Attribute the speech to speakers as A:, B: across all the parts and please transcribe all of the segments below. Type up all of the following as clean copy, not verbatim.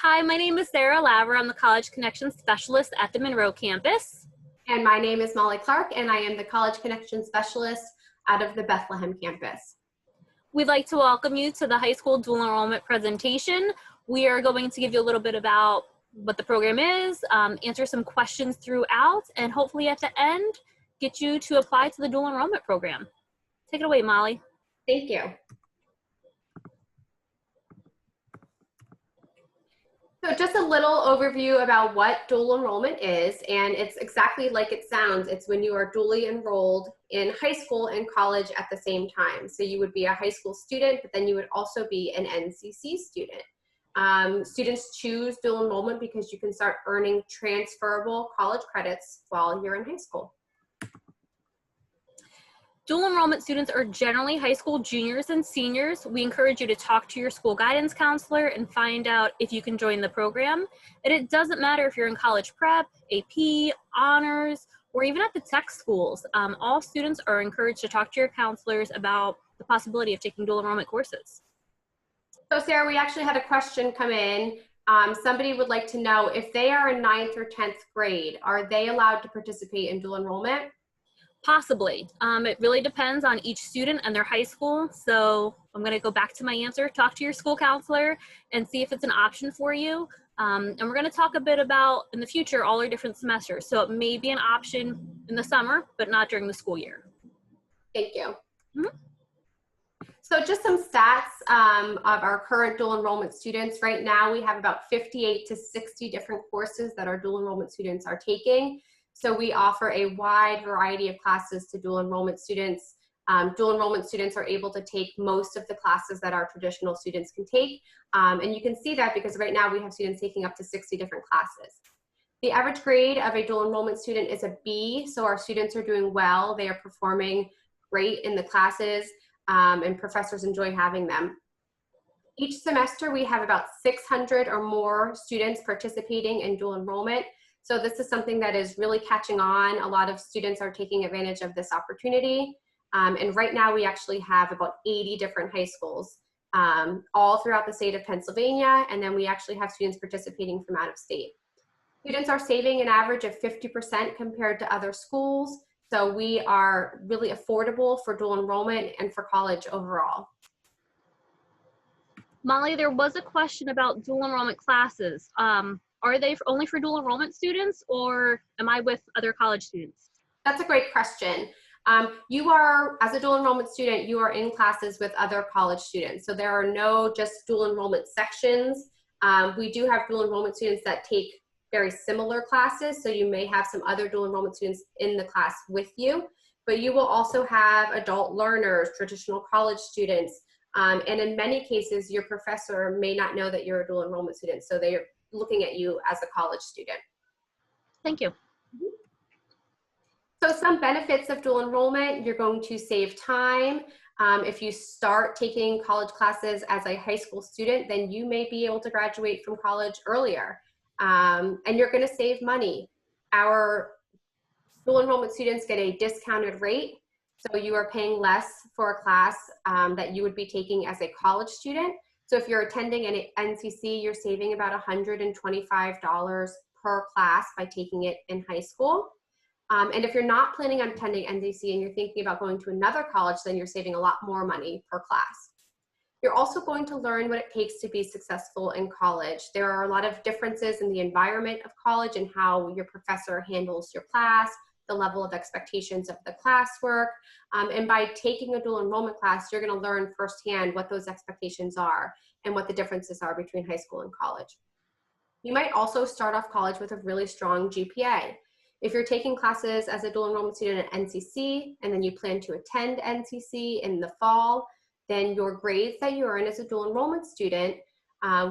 A: Hi, my name is Sarah Laver. I'm the College Connection Specialist at the Monroe campus.
B: And my name is Molly Clark, and I am the College Connection Specialist out of the Bethlehem campus.
A: We'd like to welcome you to the high school dual enrollment presentation. We are going to give you a little bit about what the program is, answer some questions throughout, and hopefully at the end, get you to apply to the dual enrollment program. Take it away, Molly.
B: Thank you. So just a little overview about what dual enrollment is, and it's exactly like it sounds. It's when you are dually enrolled in high school and college at the same time. So you would be a high school student, but then you would also be an NCC student. Students choose dual enrollment because you can start earning transferable college credits while you're in high school.
A: Dual enrollment students are generally high school juniors and seniors. We encourage you to talk to your school guidance counselor and find out if you can join the program. And it doesn't matter if you're in college prep, AP, honors, or even at the tech schools. All students are encouraged to talk to your counselors about the possibility of taking dual enrollment courses.
B: So Sarah, we actually had a question come in. Somebody would like to know if they are in 9th or 10th grade, are they allowed to participate in dual enrollment?
A: Possibly. It really depends on each student and their high school. So I'm going to go back to my answer. Talk to your school counselor and see if it's an option for you. And we're going to talk a bit about, in the future, all our different semesters. So it may be an option in the summer, but not during the school year.
B: Thank you.
A: Mm-hmm.
B: So just some stats of our current dual enrollment students. Right now, we have about 58 to 60 different courses that our dual enrollment students are taking. So we offer a wide variety of classes to dual enrollment students. Dual enrollment students are able to take most of the classes that our traditional students can take. And you can see that because right now we have students taking up to 60 different classes. The average grade of a dual enrollment student is a B, so our students are doing well. They are performing great in the classes, and professors enjoy having them. Each semester we have about 600 or more students participating in dual enrollment. So this is something that is really catching on. A lot of students are taking advantage of this opportunity. And right now we actually have about 80 different high schools all throughout the state of Pennsylvania. And then we actually have students participating from out of state. Students are saving an average of 50% compared to other schools. So we are really affordable for dual enrollment and for college overall.
A: Molly, there was a question about dual enrollment classes. Are they only for dual enrollment students, or am I with other college students?
B: That's a great question. You are, as a dual enrollment student, you are in classes with other college students. So there are no just dual enrollment sections. We do have dual enrollment students that take very similar classes. So you may have some other dual enrollment students in the class with you, but you will also have adult learners, traditional college students. And in many cases, your professor may not know that you're a dual enrollment student. So they are looking at you as a college student.
A: Thank you.
B: So some benefits of dual enrollment: you're going to save time. If you start taking college classes as a high school student, then you may be able to graduate from college earlier. And you're going to save money. Our dual enrollment students get a discounted rate. So you are paying less for a class that you would be taking as a college student. So if you're attending an NCC, you're saving about $125 per class by taking it in high school. And if you're not planning on attending NCC and you're thinking about going to another college, then you're saving a lot more money per class. You're also going to learn what it takes to be successful in college. There are a lot of differences in the environment of college and how your professor handles your class, the level of expectations of the classwork. And by taking a dual enrollment class, you're going to learn firsthand what those expectations are and what the differences are between high school and college. You might also start off college with a really strong GPA. If you're taking classes as a dual enrollment student at NCC and then you plan to attend NCC in the fall, then your grades that you earn as a dual enrollment student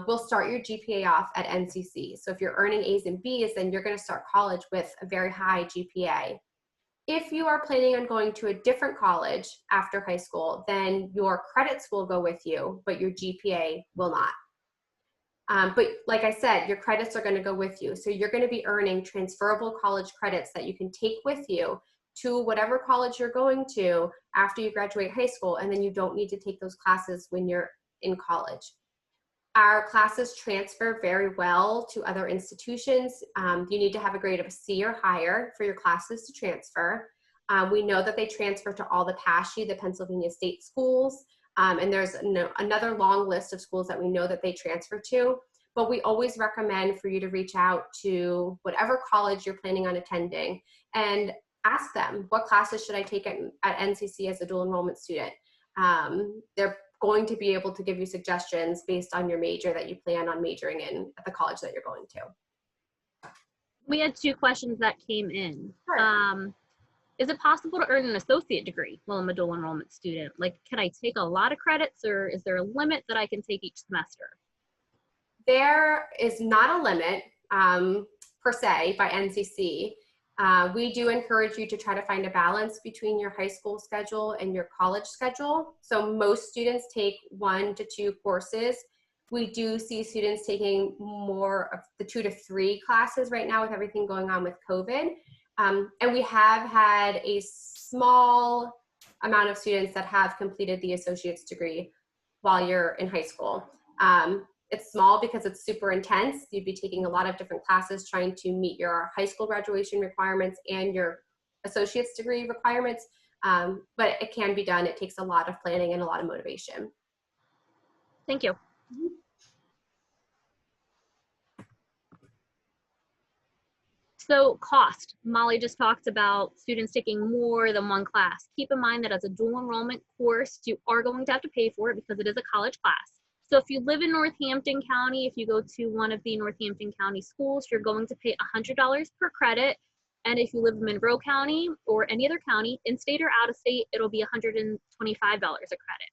B: will start your GPA off at NCC. So if you're earning A's and B's, then you're going to start college with a very high GPA. If you are planning on going to a different college after high school, then your credits will go with you, but your GPA will not. But like I said, your credits are going to go with you. So you're going to be earning transferable college credits that you can take with you to whatever college you're going to after you graduate high school, and then you don't need to take those classes when you're in college. Our classes transfer very well to other institutions. You need to have a grade of a C or higher for your classes to transfer. We know that they transfer to all the PASSHE, the Pennsylvania State schools, and there's another long list of schools that we know that they transfer to. But we always recommend for you to reach out to whatever college you're planning on attending and ask them, what classes should I take at NCC as a dual enrollment student? They're going to be able to give you suggestions based on your major that you plan on majoring in at the college that you're going to.
A: We had 2 questions that came in.
B: Sure.
A: Is it possible to earn an associate degree while I'm a dual enrollment student? Like, can I take a lot of credits, or is there a limit that I can take each semester?
B: There is not a limit per se by NCC. We do encourage you to try to find a balance between your high school schedule and your college schedule. So most students take 1 to 2 courses. We do see students taking more of the 2 to 3 classes right now with everything going on with COVID. And we have had a small amount of students that have completed the associate's degree while you're in high school. It's small because it's super intense. You'd be taking a lot of different classes trying to meet your high school graduation requirements and your associate's degree requirements, but it can be done. It takes a lot of planning and a lot of motivation.
A: Thank you. So cost, Molly just talked about students taking more than 1 class. Keep in mind that as a dual enrollment course, you are going to have to pay for it because it is a college class. So if you live in Northampton County, if you go to one of the Northampton County schools, you're going to pay $100 per credit. And if you live in Monroe County or any other county, in-state or out-of-state, it'll be $125 a credit.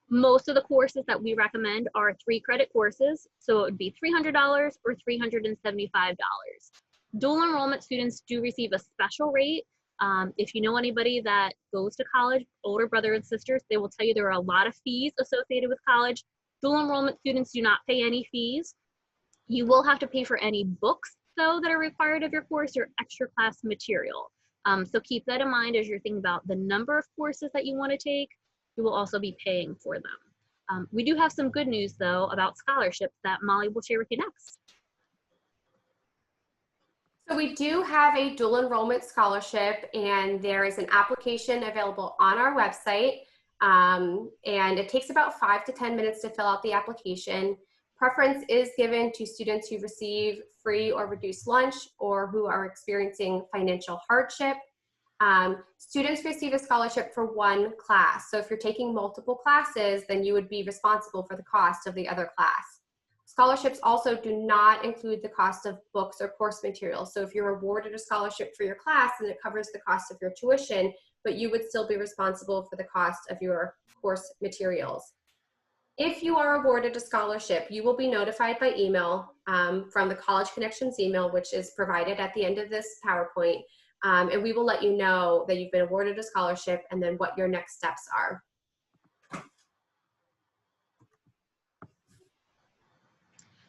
A: Most of the courses that we recommend are 3-credit courses, so it would be $300 or $375. Dual enrollment students do receive a special rate. If you know anybody that goes to college, older brother and sisters, they will tell you there are a lot of fees associated with college. Dual enrollment students do not pay any fees. You will have to pay for any books, though, that are required of your course or extra class material. So keep that in mind as you're thinking about the number of courses that you want to take. You will also be paying for them. We do have some good news, though, about scholarships that Molly will share with you next.
B: So we do have a dual enrollment scholarship, and there is an application available on our website. And it takes about 5 to 10 minutes to fill out the application. Preference is given to students who receive free or reduced lunch or who are experiencing financial hardship. Students receive a scholarship for 1 class. So if you're taking multiple classes, then you would be responsible for the cost of the other class. Scholarships also do not include the cost of books or course materials. So if you're awarded a scholarship for your class, then it covers the cost of your tuition, but you would still be responsible for the cost of your course materials. If you are awarded a scholarship, you will be notified by email from the College Connections email, which is provided at the end of this PowerPoint. And we will let you know that you've been awarded a scholarship and then what your next steps are.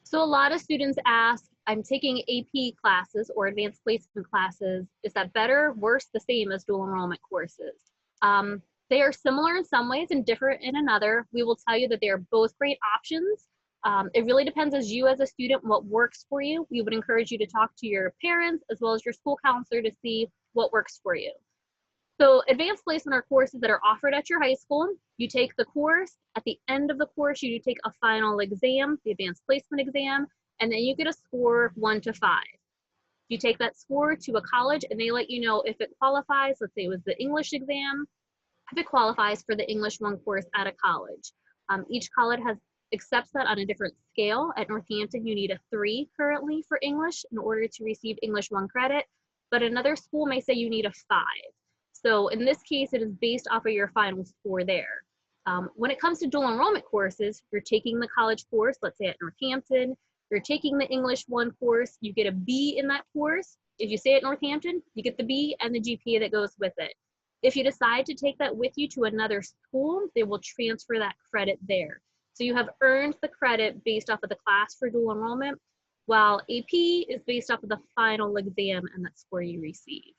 A: So a lot of students ask, I'm taking AP classes or advanced placement classes. Is that better, worse, the same as dual enrollment courses? They are similar in some ways and different in another. We will tell you that they are both great options. It really depends as you as a student what works for you. We would encourage you to talk to your parents as well as your school counselor to see what works for you. So advanced placement are courses that are offered at your high school. You take the course. At the end of the course, you do take a final exam, the advanced placement exam, and then you get a score of 1 to 5. You take that score to a college and they let you know if it qualifies. Let's say it was the English exam, if it qualifies for the English 1 course at a college. Each college accepts that on a different scale. At Northampton, you need a 3 currently for English in order to receive English 1 credit, but another school may say you need a 5. So in this case, it is based off of your final score there. When it comes to dual enrollment courses, you're taking the college course, let's say at Northampton, you're taking the English 1 course, you get a B in that course. If you stay at Northampton, you get the B and the GPA that goes with it. If you decide to take that with you to another school, they will transfer that credit there. So you have earned the credit based off of the class for dual enrollment, while AP is based off of the final exam and that score you received.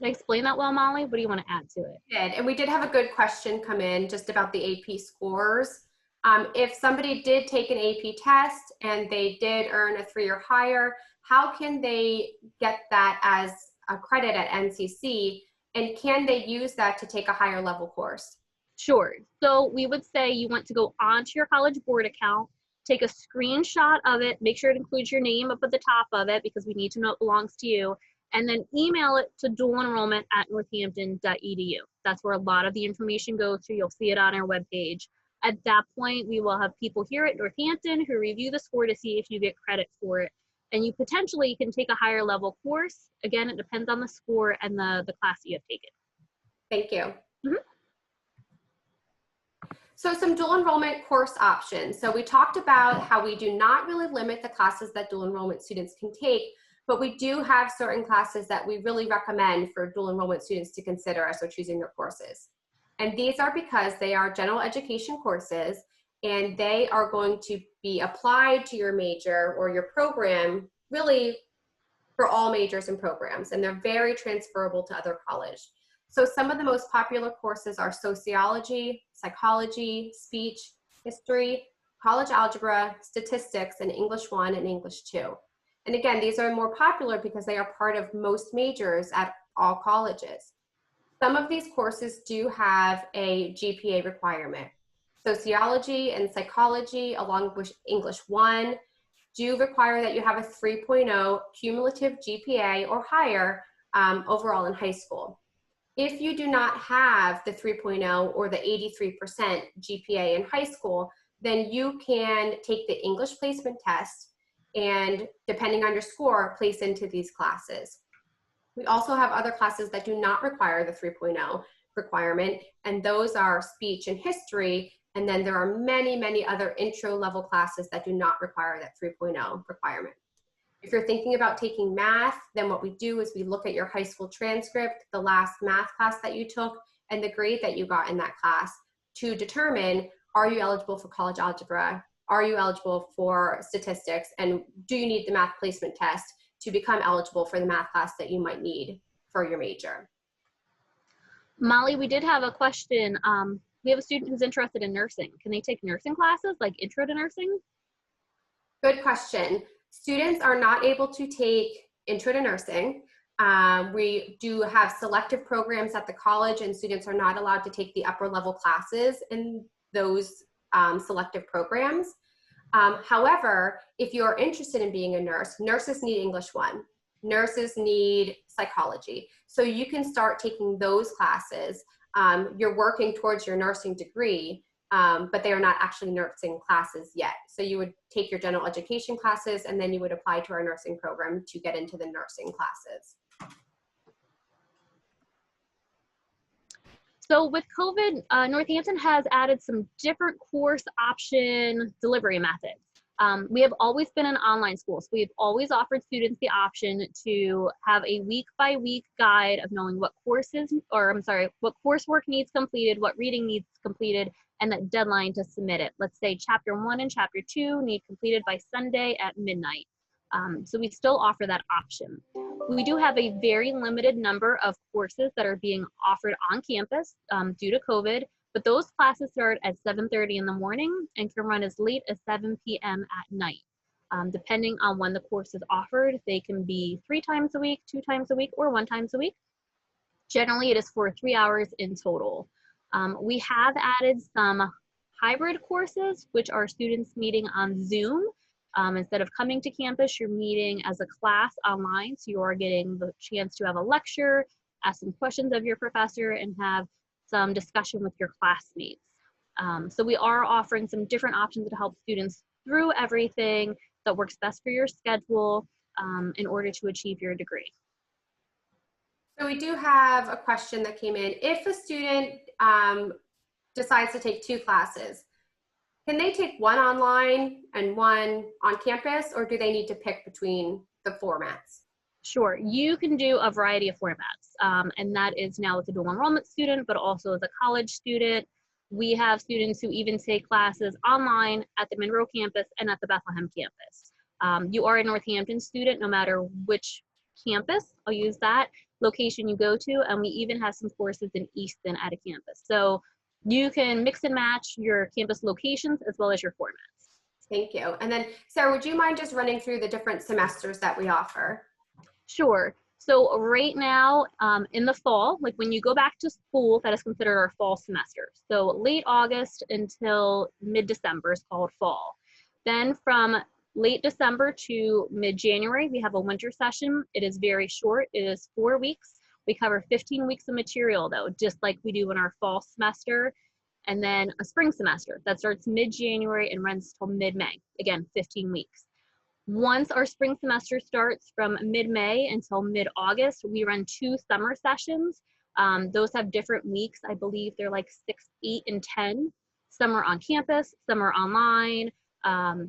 A: Did I explain that well, Molly? What do you want to add to it?
B: We did, and we did have a good question come in just about the AP scores. If somebody did take an AP test and they did earn a 3 or higher, how can they get that as a credit at NCC? And can they use that to take a higher level course?
A: Sure. So we would say you want to go onto your College Board account, take a screenshot of it, make sure it includes your name up at the top of it because we need to know it belongs to you, and then email it to dualenrollment@northampton.edu. That's where a lot of the information goes to. You'll see it on our webpage. At that point, we will have people here at Northampton who review the score to see if you get credit for it. And you potentially can take a higher level course. Again, it depends on the score and the class you have taken.
B: Thank you.
A: Mhm.
B: So some dual enrollment course options. So we talked about how we do not really limit the classes that dual enrollment students can take, but we do have certain classes that we really recommend for dual enrollment students to consider as they're choosing their courses. And these are because they are general education courses and they are going to be applied to your major or your program really for all majors and programs, and they're very transferable to other college. So some of the most popular courses are sociology, psychology, speech, history, college algebra, statistics, and English 1 and English 2. And again, these are more popular because they are part of most majors at all colleges. Some of these courses do have a GPA requirement. Sociology and psychology, along with English 1, do require that you have a 3.0 cumulative GPA or higher overall in high school. If you do not have the 3.0 or the 83% GPA in high school, then you can take the English placement test and, depending on your score, place into these classes. We also have other classes that do not require the 3.0 requirement, and those are speech and history. And then there are many, many other intro level classes that do not require that 3.0 requirement. If you're thinking about taking math, then what we do is we look at your high school transcript, the last math class that you took, and the grade that you got in that class to determine, are you eligible for college algebra? Are you eligible for statistics? And do you need the math placement test to become eligible for the math class that you might need for your major?
A: Molly, we did have a question. We have a student who's interested in nursing. Can they take nursing classes, like intro to nursing?
B: Good question. Students are not able to take intro to nursing. We do have selective programs at the college, and students are not allowed to take the upper level classes in those selective programs. However, if you're interested in being a nurse, nurses need English 1. Nurses need psychology. So you can start taking those classes. You're working towards your nursing degree, but they are not actually nursing classes yet. So you would take your general education classes, and then you would apply to our nursing program to get into the nursing classes.
A: So with COVID, Northampton has added some different course option delivery methods. We have always been an online school, so we've always offered students the option to have a week-by-week guide of knowing what courses, or I'm sorry, what coursework needs completed, what reading needs completed, and that deadline to submit it. Let's say chapter 1 and chapter 2 need completed by Sunday at midnight. So we still offer that option. We do have a very limited number of courses that are being offered on campus due to COVID, but those classes start at 7:30 in the morning and can run as late as 7 p.m. at night. Depending on when the course is offered, they can be 3 times a week, 2 times a week, or 1 time a week. Generally, it is for 3 hours in total. We have added some hybrid courses, which are students meeting on Zoom. Instead of coming to campus, you're meeting as a class online. So you are getting the chance to have a lecture, ask some questions of your professor, and have some discussion with your classmates. So we are offering some different options to help students through everything that works best for your schedule in order to achieve your degree.
B: So we do have a question that came in. If a student decides to take 2 classes, can they take one online and one on campus, or do they need to pick between the formats?
A: Sure, you can do a variety of formats, and that is now with a dual enrollment student, but also as a college student. We have students who even take classes online at the Monroe campus and at the Bethlehem campus. You are a Northampton student no matter which campus, I'll use that, location you go to, and we even have some courses in Easton at a campus. So You can mix and match your campus locations as well as your formats.
B: Thank you. And then, Sarah, would you mind just running through the different semesters that we offer?
A: Sure. So right now, in the fall, like when you go back to school, that is considered our fall semester. So late August until mid-December is called fall. Then from late December to mid-January, we have a winter session. It is very short. It is 4 weeks. We cover 15 weeks of material though, just like we do in our fall semester. And then a spring semester that starts mid-January and runs till mid-May. Again, 15 weeks. Once our spring semester starts from mid-May until mid-August, we run 2 summer sessions. Those have different weeks. I believe they're like 6, 8, and 10. Some are on campus, some are online.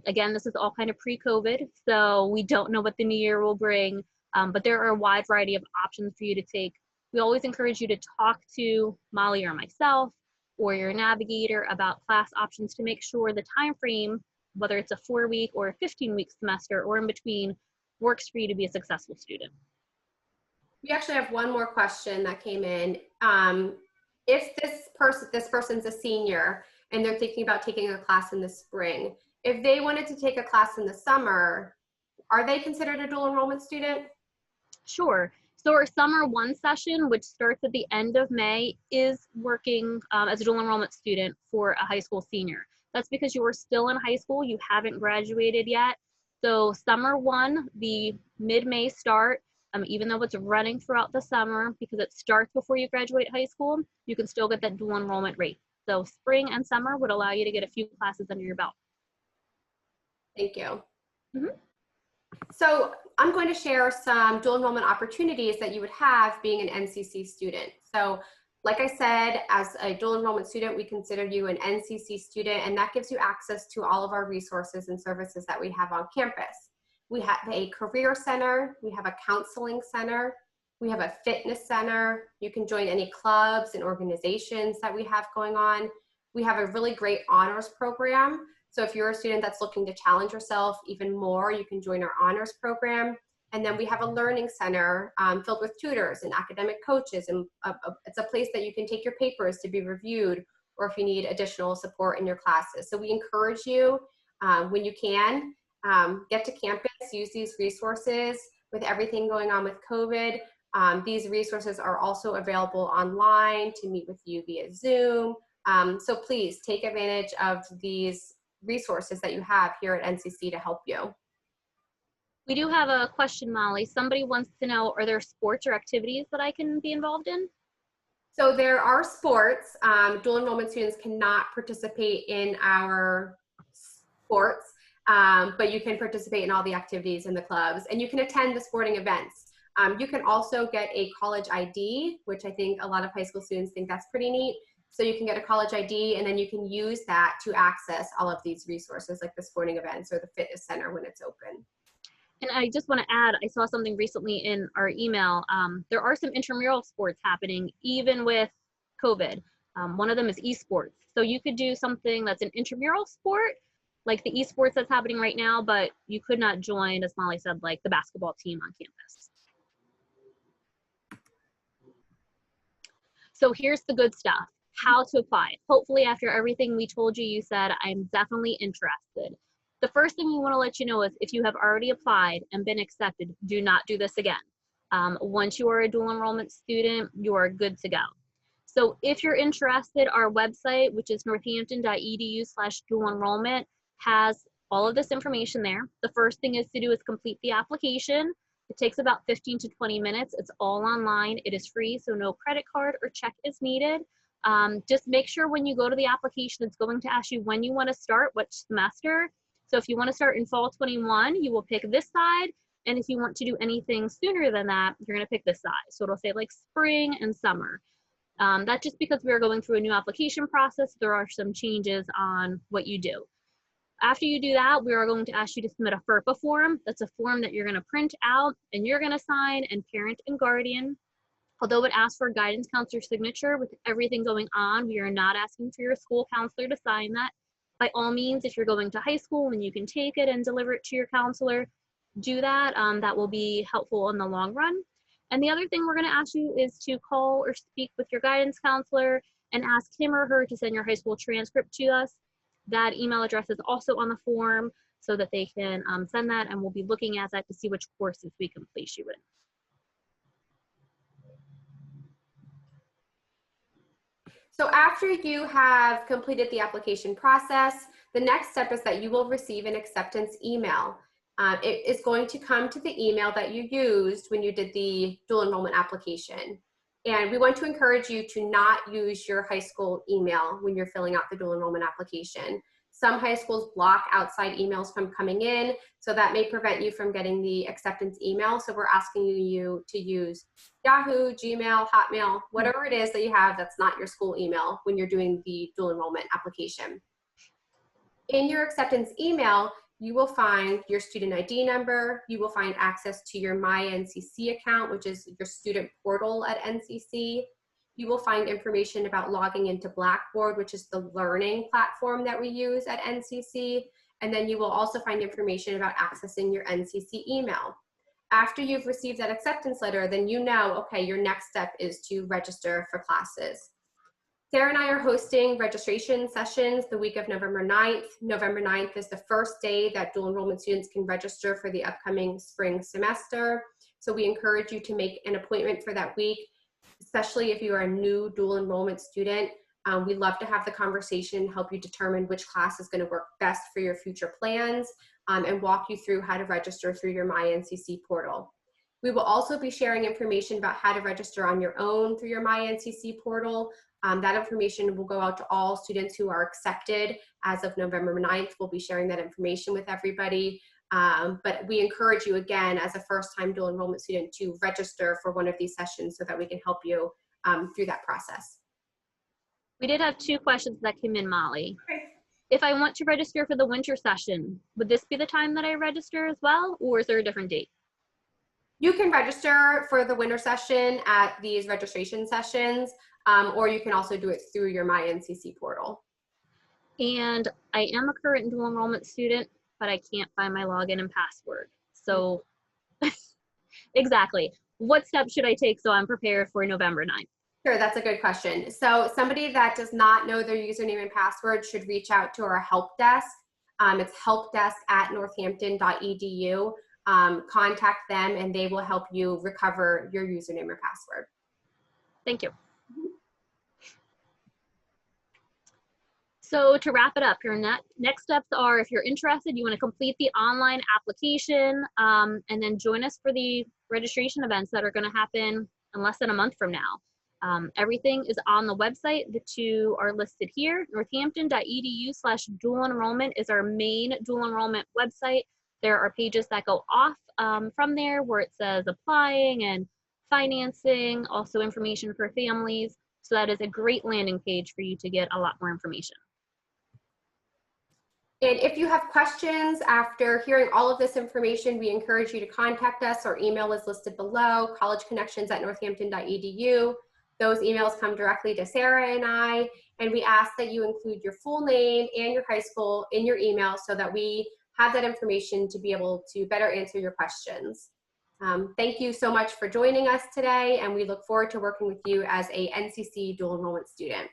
A: Again, this is all kind of pre-COVID, so we don't know what the new year will bring, but there are a wide variety of options for you to take. We always encourage you to talk to Molly or myself or your navigator about class options to make sure the time frame, whether it's a 4-week or a 15-week semester or in between, works for you to be a successful student.
B: We actually have one more question that came in. If this person's a senior and they're thinking about taking a class in the spring, if they wanted to take a class in the summer, are they considered a dual enrollment student?
A: Sure. So our summer 1 session, which starts at the end of May, is working as a dual enrollment student for a high school senior. That's because you are still in high school, you haven't graduated yet. So summer 1, the mid-May start, even though it's running throughout the summer, because it starts before you graduate high school, you can still get that dual enrollment rate. So spring and summer would allow you to get a few classes under your belt.
B: Thank you.
A: Mm-hmm.
B: So I'm going to share some dual enrollment opportunities that you would have being an NCC student. So like I said, as a dual enrollment student, we consider you an NCC student, and that gives you access to all of our resources and services that we have on campus. We have a career center, we have a counseling center, we have a fitness center. You can join any clubs and organizations that we have going on. We have a really great honors program. So if you're a student that's looking to challenge yourself even more, you can join our honors program. And then we have a learning center filled with tutors and academic coaches. And it's a place that you can take your papers to be reviewed, or if you need additional support in your classes. So we encourage you, when you can, get to campus, use these resources. With everything going on with COVID, these resources are also available online to meet with you via Zoom. So please take advantage of these resources that you have here at NCC to help you.
A: We do have a question, Molly. Somebody wants to know, are there sports or activities that I can be involved in?
B: So there are sports. Dual enrollment students cannot participate in our sports, but you can participate in all the activities in the clubs, and you can attend the sporting events. You can also get a college ID, which I think a lot of high school students think that's pretty neat. So you can get a college ID, and then you can use that to access all of these resources like the sporting events or the fitness center when it's open.
A: And I just want to add, I saw something recently in our email. There are some intramural sports happening even with COVID. One of them is esports. So you could do something that's an intramural sport, like the esports that's happening right now, but you could not join, as Molly said, like the basketball team on campus. So here's the good stuff. How to apply. Hopefully after everything we told you, you said, I'm definitely interested. The first thing we want to let you know is if you have already applied and been accepted, do not do this again. Once you are a dual enrollment student, you are good to go. So if you're interested, our website, which is northampton.edu/dual enrollment, has all of this information there. The first thing is to do is complete the application. It takes about 15 to 20 minutes. It's all online. It is free, so no credit card or check is needed. Just make sure when you go to the application, it's going to ask you when you want to start, which semester. So if you want to start in fall 21, you will pick this side. And if you want to do anything sooner than that, you're going to pick this side. So it'll say like spring and summer. That's just because we are going through a new application process. There are some changes on what you do. After you do that, we are going to ask you to submit a FERPA form. That's a form that you're going to print out and you're going to sign, and parent and guardian. Although it asks for a guidance counselor signature, with everything going on, we are not asking for your school counselor to sign that. By all means, if you're going to high school and you can take it and deliver it to your counselor, do that. That will be helpful in the long run. And the other thing we're going to ask you is to call or speak with your guidance counselor and ask him or her to send your high school transcript to us. That email address is also on the form so that they can send that, and we'll be looking at that to see which courses we can place you in.
B: So after you have completed the application process, the next step is that you will receive an acceptance email. It is going to come to the email that you used when you did the dual enrollment application. And we want to encourage you to not use your high school email when you're filling out the dual enrollment application. Some high schools block outside emails from coming in, so that may prevent you from getting the acceptance email. So we're asking you to use Yahoo, Gmail, Hotmail, whatever it is that you have that's not your school email when you're doing the dual enrollment application. In your acceptance email, you will find your student ID number. You will find access to your My NCC account, which is your student portal at NCC. You will find information about logging into Blackboard, which is the learning platform that we use at NCC. And then you will also find information about accessing your NCC email. After you've received that acceptance letter, then you know, okay, your next step is to register for classes. Sarah and I are hosting registration sessions the week of November 9th. November 9th is the first day that dual enrollment students can register for the upcoming spring semester. So we encourage you to make an appointment for that week, especially if you are a new dual enrollment student. We'd love to have the conversation, help you determine which class is going to work best for your future plans, and walk you through how to register through your My NCC portal. We will also be sharing information about how to register on your own through your My NCC portal. That information will go out to all students who are accepted as of November 9th. We'll be sharing that information with everybody. But we encourage you again as a first-time dual enrollment student to register for one of these sessions so that we can help you through that process.
A: We did have 2 questions that came in, Molly.
B: Okay.
A: If I want to register for the winter session, would this be the time that I register as well, or is there a different date?
B: You can register for the winter session at these registration sessions, or you can also do it through your My NCC portal.
A: And I am a current dual enrollment student, but I can't find my login and password. So exactly, what steps should I take so I'm prepared for November 9th?
B: Sure, that's a good question. So somebody that does not know their username and password should reach out to our help desk. It's helpdesk@northampton.edu. Contact them and they will help you recover your username or password.
A: Thank you. So to wrap it up, your next steps are, if you're interested, you want to complete the online application and then join us for the registration events that are going to happen in less than a month from now. Everything is on the website. The 2 are listed here. Northampton.edu/dual enrollment is our main dual enrollment website. There are pages that go off from there where it says applying and financing, also information for families. So that is a great landing page for you to get a lot more information.
B: And if you have questions after hearing all of this information, we encourage you to contact us. Our email is listed below, collegeconnections@northampton.edu. Those emails come directly to Sarah and I, and we ask that you include your full name and your high school in your email so that we have that information to be able to better answer your questions. Thank you so much for joining us today, and we look forward to working with you as a NCC dual enrollment student.